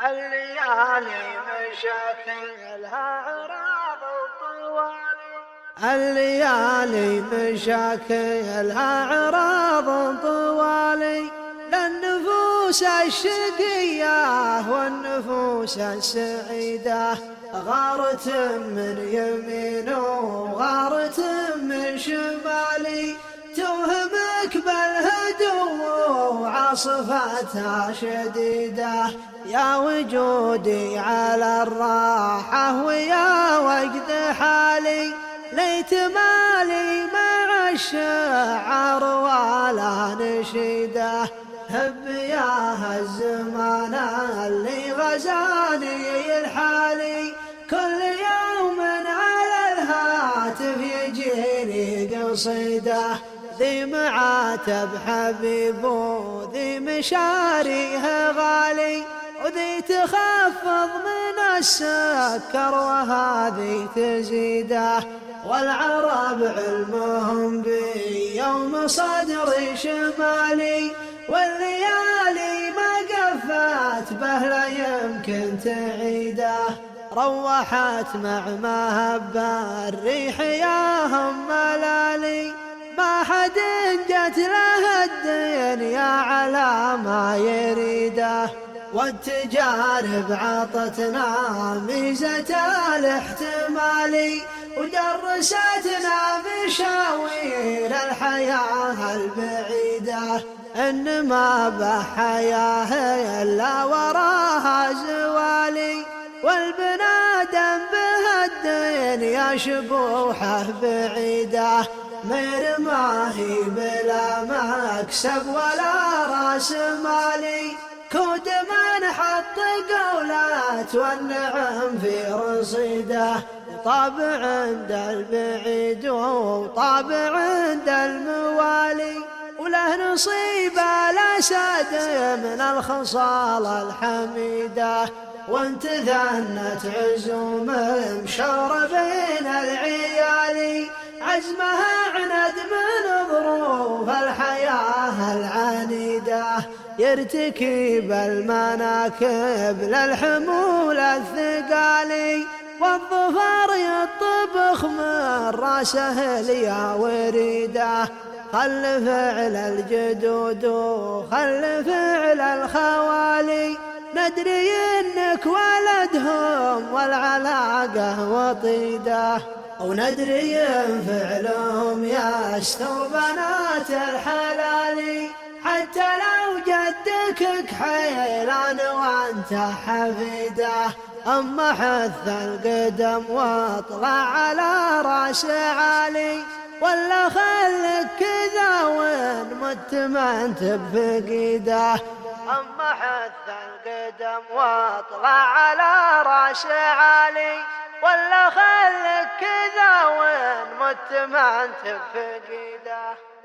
الليالي مشاكلها عراض طوالي، الليالي مشاكلها عراض طوالي، للنفوس الشقية والنفوس السعيدة، غارة من يمين وغارة من شمالي، توهمك بالهدوء وعاصفتها شديدة، يا وجودي على الراحة ويا وجد حالي، ليت مالي مع الشعر ولا نشيده، هب يا الزمان اللي غزاني الحالي، كل يوم على الهاتف يجيني قصيده، ذي معاتب حبيب وذي مشاريه غالي، وذي تخفض من السكر وهذي تزيده، والعرب علمهم بي يوم صدري شمالي، والليالي ما قفت به لا يمكن تعيده، روحت مع مهب الريح يا هم ملالي، ما حد جت له الدنيا على ما يريده، والتجارب عطتنا ميزة الاحتمال، ودرستنا مشاوير الحياة البعيدة، إن ما بحياة إلا وراها زوالي، والبنادم به الدنيا شبوحه بعيده، مير ما هي بلا مكسب ولا راس مالي، كود من حط قولات والنعم في رصيده، طابع عند البعيد وطابع عند الموالي، وله نصيب الأسد من الخصال الحميدة، وانت ذنت عزوم مشور بين العيالي، عزمها عند من ظروف الحياة العنيدة، يرتكب المناكب للحمول الثقالي، والظفر يطبخ من راسه ليا وريده، خل فعل الجدود وخل فعل الخوالي، ندري انك ولدهم والعلاقة وطيده، وندري ان فعلهم يستر بنات الحلال، حتى لو جدك كحيلان وانت حفيده، اما حث القدم واطلع على راس عالي، ولا خلك كذا وين مت ما انت بفقيده، اما حث القدم واطلع على راس عالي، ولا خلك كذا وين مت ما انت بفقيده.